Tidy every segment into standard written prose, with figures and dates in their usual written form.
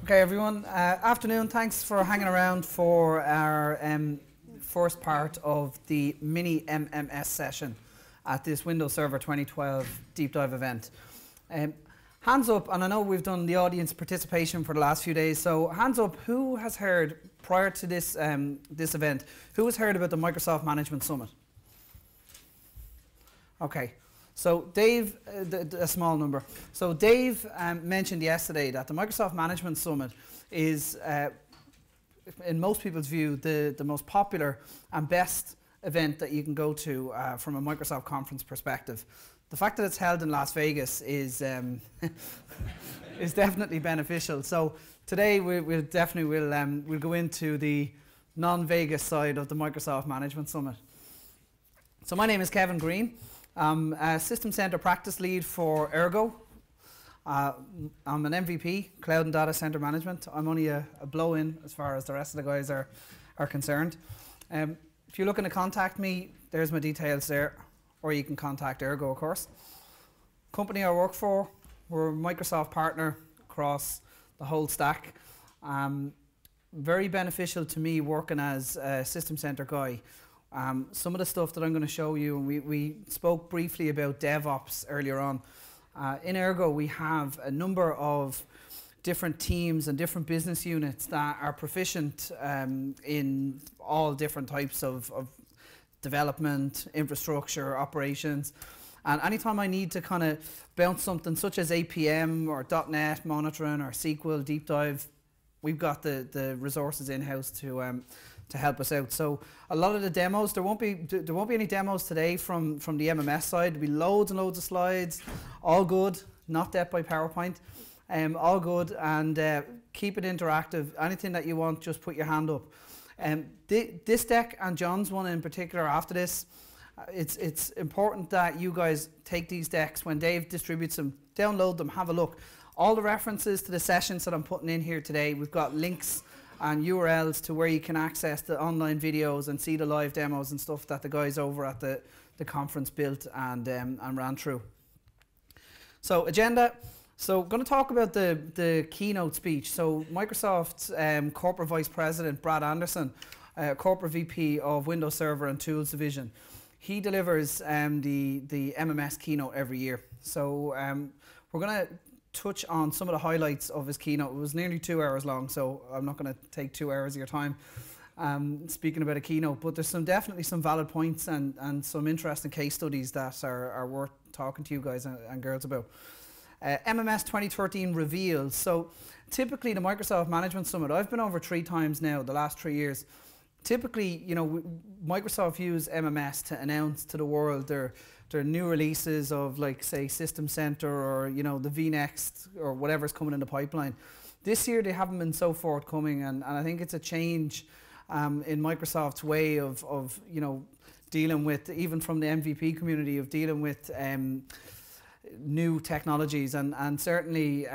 Okay, everyone. Afternoon. Thanks for hanging around for our first part of the Mini-MMS session at this Windows Server 2012 deep dive event. Hands up, and I know we've done the audience participation for the last few days, so hands up, who has heard, prior to this, this event, who has heard about the Microsoft Management Summit? Okay. So Dave, a small number. So Dave mentioned yesterday that the Microsoft Management Summit is, in most people's view, the most popular and best event that you can go to from a Microsoft conference perspective. The fact that it's held in Las Vegas is is definitely beneficial. So today we'll go into the non-Vegas side of the Microsoft Management Summit. So my name is Kevin Greene. I'm a System Center Practice Lead for Ergo. I'm an MVP, Cloud and Data Center Management. I'm only a blow-in as far as the rest of the guys are concerned. If you're looking to contact me, there's my details there, or you can contact Ergo, of course. Company I work for, we're a Microsoft partner across the whole stack. Very beneficial to me working as a System Center guy. Some of the stuff that I'm going to show you, and we spoke briefly about DevOps earlier on. In Ergo, we have a number of different teams and different business units that are proficient in all different types of development, infrastructure, operations. And anytime I need to kind of bounce something such as APM or .NET monitoring or SQL deep dive, we've got the resources in-house to help us out. So a lot of the demos, there won't be any demos today from the MMS side. There'll be loads and loads of slides, all good, not death by PowerPoint, all good, and keep it interactive. Anything that you want, just put your hand up. This deck and John's one in particular after this, it's important that you guys take these decks when Dave distributes them, download them, have a look. All the references to the sessions that I'm putting in here today, we've got links and URLs to where you can access the online videos and see the live demos and stuff that the guys over at the conference built and ran through. So agenda. So I'm going to talk about the keynote speech. So Microsoft's Corporate Vice President, Brad Anderson, Corporate VP of Windows Server and Tools Division, he delivers the MMS keynote every year. So we're going to touch on some of the highlights of his keynote. It was nearly 2 hours long, so I'm not going to take 2 hours of your time speaking about a keynote, but there's definitely some valid points and some interesting case studies that are worth talking to you guys and girls about. MMS 2013 reveals. So typically the Microsoft Management Summit, I've been over 3 times now, the last 3 years. Typically, you know, Microsoft use MMS to announce to the world their new releases of, like, say, System Center or, you know, the vNext or whatever's coming in the pipeline. This year they haven't been so forthcoming, and I think it's a change in Microsoft's way of you know, dealing with, even from the MVP community, of dealing with new technologies, and certainly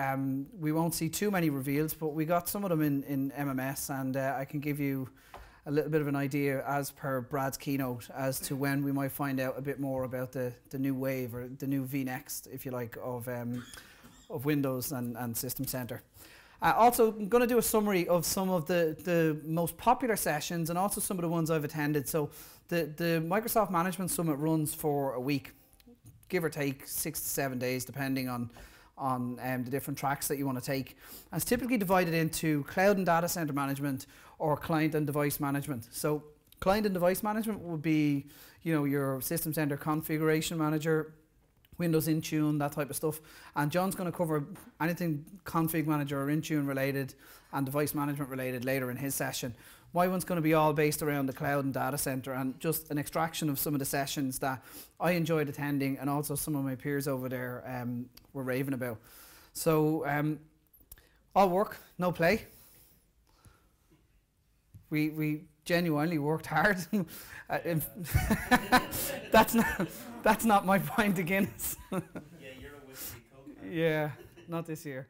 we won't see too many reveals, but we got some of them in MMS, and I can give you a little bit of an idea as per Brad's keynote as to when we might find out a bit more about the new wave, or the new vNext, if you like, of Windows and System Center. Also, I'm going to do a summary of some of the most popular sessions and also some of the ones I've attended. So the Microsoft Management Summit runs for a week, give or take 6 to 7 days, depending on the different tracks that you want to take. And it's typically divided into Cloud and Data Center Management or Client and Device Management. So Client and Device Management would be, you know, your System Center Configuration Manager, Windows Intune, that type of stuff. And John's going to cover anything Config Manager or Intune related and Device Management related later in his session. My one's going to be all based around the Cloud and Data Center, and just an extraction of some of the sessions that I enjoyed attending, and also some of my peers over there were raving about. So all work, no play. We genuinely worked hard. That's not my pint of Guinness. Yeah, you're a whiskey coke. Yeah, not this year.